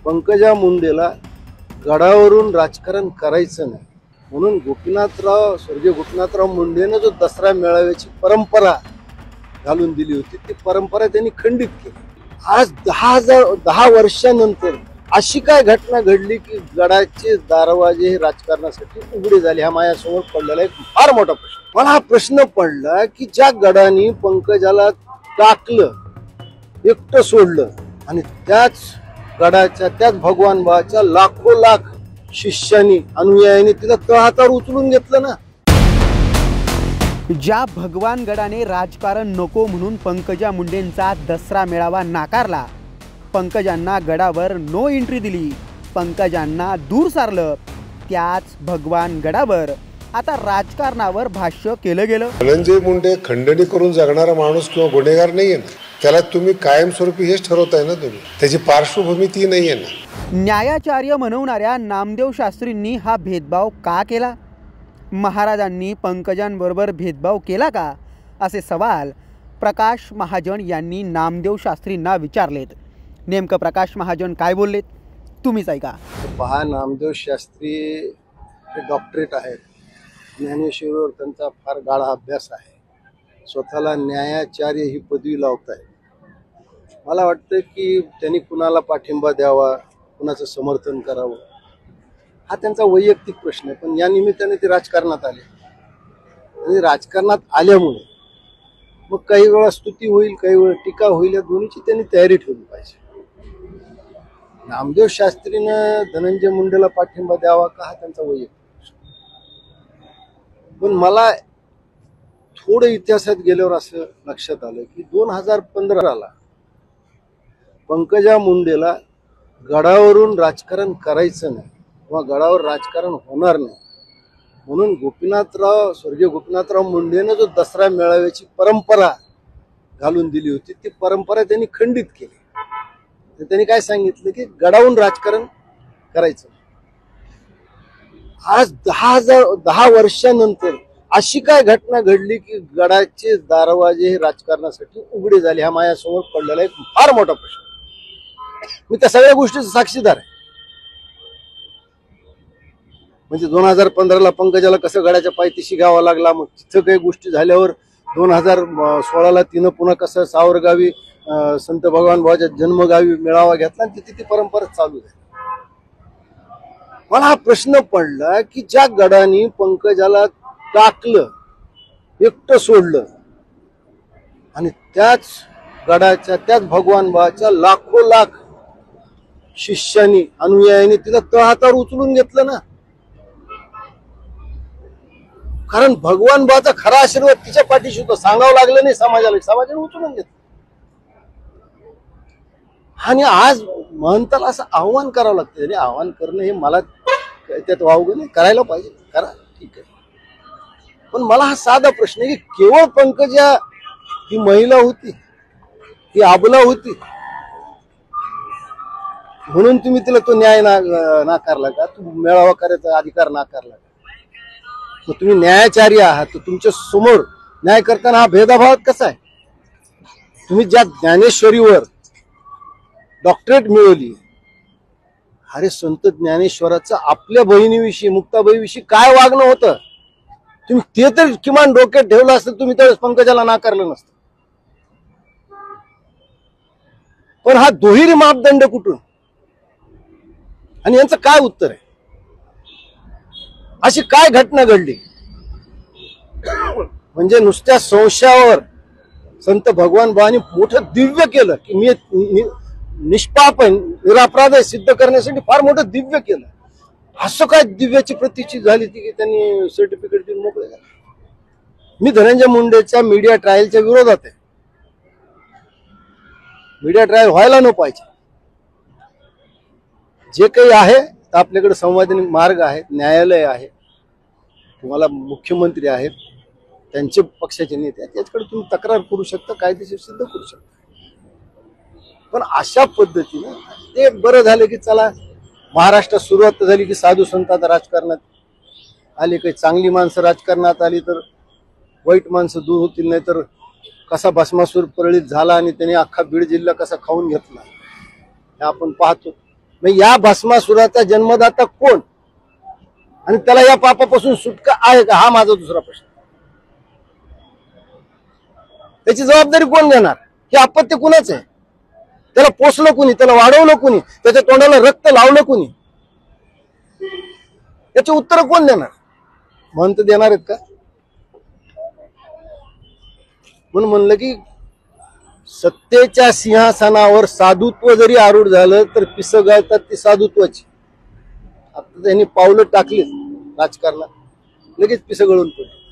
पंकजा मुंडेला गडावरून राजकारण करायचं नाही म्हणून स्वर्गीय गोपीनाथराव मुंडेने जो दसरा मेळाव्याची परंपरा घालून दिली होती ती परंपरा त्यांनी खंडित केली। आज 10 वर्षानंतर अशी काय घटना घडली की गडाचे दरवाजे हे राजकारणासाठी उघडे झाले? हा माझ्यासमोर पडलेला एक फार मोठा प्रश्न। मला हा प्रश्न पडला की ज्या गडाने पंकजाला टाकलं, एकटं सोडलं आणि त्याच गडाच्या त्याच भगवान बाबाच्या लाखो लाख शिष्यांनी अनुयायांनी तिला तळहातावर उचलून घेतलं ना। ज्या भगवान गडाने राजकारण नको म्हणून पंकजा मुंडेंचा दसरा मेळावा नाकारला, पंकजांना गडावर नो एंट्री दिली, पंकजांना दूर सारलं, त्याच भगवान गडावर आता राजकारणावर भाष्य केलं गेलं। धनंजय मुंडे खंडणी करून जगणारा माणूस किंवा गुन्हेगार नाहीये ना, त्याला तुम्ही कायमस्वरूपी हेच ठरवताय ना, तुम्ही त्याची पार्श्वभूमी ती नाहीये ना। न्यायाचार्य म्हणवणाऱ्या नामदेव शास्त्रींनी हा भेदभाव का केला? महाराजांनी पंकजांबरोबर भेदभाव केला का? असे सवाल प्रकाश महाजन यांनी नामदेव शास्त्रींना विचारलेत। नेमकं प्रकाश महाजन काय बोललेत तुम्हीच ऐका। पहा, नामदेव शास्त्री हे डॉक्टरेट आहेत, ज्ञानेश्वरीवर त्यांचा फार गाढा अभ्यास आहे, स्वतःला न्यायाचार्य ही पदवी लावत आहेत। मला वाटतं की त्यांनी कुणाला पाठिंबा द्यावा, कुणाचं समर्थन करावं हा त्यांचा वैयक्तिक प्रश्न आहे, पण या निमित्ताने ते राजकारणात आले आणि राजकारणात आल्यामुळे मग काही वेळा स्तुती होईल, काही वेळा टीका होईल, या दोन्हीची त्यांनी तयारी ठेवली पाहिजे। नामदेव शास्त्रीनं धनंजय मुंडेला पाठिंबा द्यावा का हा त्यांचा वैयक्तिक प्रश्न, पण मला थोडं इतिहासात गेल्यावर असं लक्षात आलं की 2015ला पंकजा मुंडेला गडावरून राजकारण करायचं नाही किंवा गडावर राजकारण होणार नाही म्हणून स्वर्गीय गोपीनाथराव मुंडेने जो दसरा मेळाव्याची परंपरा घालून दिली होती ती परंपरा त्यांनी खंडित केली। तर त्यांनी काय सांगितलं की गडावरून राजकारण करायचं। आज 10 वर्षानंतर अशी काय घटना घडली की गडाचे दरवाजे हे राजकारणासाठी उघडे झाले? हा माझ्यासमोर पडलेला एक फार मोठा प्रश्न। मी त्या सगळ्या गोष्टीचा साक्षीदार आहे। म्हणजे 2015ला पंकजाला कसं गडाच्या पायथ्याशी घ्यावा लागला, मग तिथं काही गोष्टी झाल्यावर 2016ला तिनं पुन्हा कसं सावरगावी संत भगवान बाबाच्या जन्मगावी मेळावा घेतला आणि तिथे ती परंपरा चालू आहे। मला हा प्रश्न पडला की ज्या गडाने पंकजाला टाकलं, एकटं सोडलं आणि त्याच गडाच्या त्याच भगवान बाबाच्या लाखो लाख शिष्यांनी अनुयायांनी तिला तळहातावर उचलून घेतलं ना। कारण भगवान बाबाचा खरा आशीर्वाद तिच्या पाठीशी होता, सांगावं लागलं नाही समाजाला, समाजाने उचलून घेतलं। आणि आज महंताला असं आव्हान करावं लागतं, आणि आव्हान करणं हे मला त्यात वावगं नाही, करायला पाहिजे, करा, ठीक आहे। पण मला हा साधा प्रश्न आहे की केवळ पंकजा ही महिला होती, ही आबला होती म्हणून तुम्ही तिला तो न्याय नाकारला का? तू मेळावा करायचा अधिकार नाकारला का? मग तुम्ही न्यायाचार्य आहात, तर तुमच्या समोर न्याय करताना हा भेदाभाव कसा आहे? तुम्ही ज्या ज्ञानेश्वरीवर डॉक्टरेट मिळवली, अरे संत ज्ञानेश्वराचं आपल्या बहिणीविषयी मुक्ताबाईविषयी काय वागणं होतं, तुम्ही ते तर किमान डोक्यात ठेवलं असतं, तुम्ही तर पंकजाला नाकारलं नसतं। पण हा दुहेरी मापदंड कुठून आणि यांचं काय उत्तर आहे? अशी काय घटना घडली म्हणजे नुसत्या संशयावर संत भगवान बाबांनी मोठं दिव्य केलं की मी निष्पाप आहे, निरपराध आहे सिद्ध करण्यासाठी फार मोठं दिव्य केलं। असं काय दिव्याची प्रतीची झाली ती की त्यांनी सर्टिफिकेट देऊन मोकळे झाले? मी धनंजय मुंडेच्या मीडिया ट्रायलच्या विरोधात आहे। मीडिया ट्रायल व्हायला न पाहिजे। जे काही आहे आपल्याकडे संवैधानिक मार्ग आहेत, न्यायालय आहे, तुम्हाला मुख्यमंत्री आहेत, त्यांचे पक्षाचे नेते आहेत, त्याच्याकडे तुम्ही तक्रार करू शकता, कायदेशीर सिद्ध करू शकता। पण अशा पद्धतीने ते बरं झालं की चला महाराष्ट्रात सुरुवात झाली की साधू संत आता राजकारणात आले, काही चांगली माणसं राजकारणात आली तर वाईट माणसं दूर होतील, नाही तर कसा भस्मासूर परळीत झाला आणि त्याने अख्खा बीड जिल्हा कसा खाऊन घेतला हे आपण पाहतो। मग या भस्मासुराचा जन्मदाता कोण आणि त्याला या पापापासून सुटका आहे का, हा माझा दुसरा प्रश्न. त्याची जबाबदारी कोण घेणार? हे अपत्य कुणाच आहे? त्याला पोसलं कुणी, त्याला वाढवलं कुणी, त्याच्या तोंडाला रक्त लावलं कुणी? याचे उत्तर कोण देणार? म्हणत देणार आहेत का? म्हणून म्हणलं की सत्तेच्या सिंहासनावर साधुत्व जरी आरूढ झालं तर पिसगळतात ती साधुत्वाची. आता त्यांनी पावलं टाकली राजकारणात, लगेच पिसगळून पडली.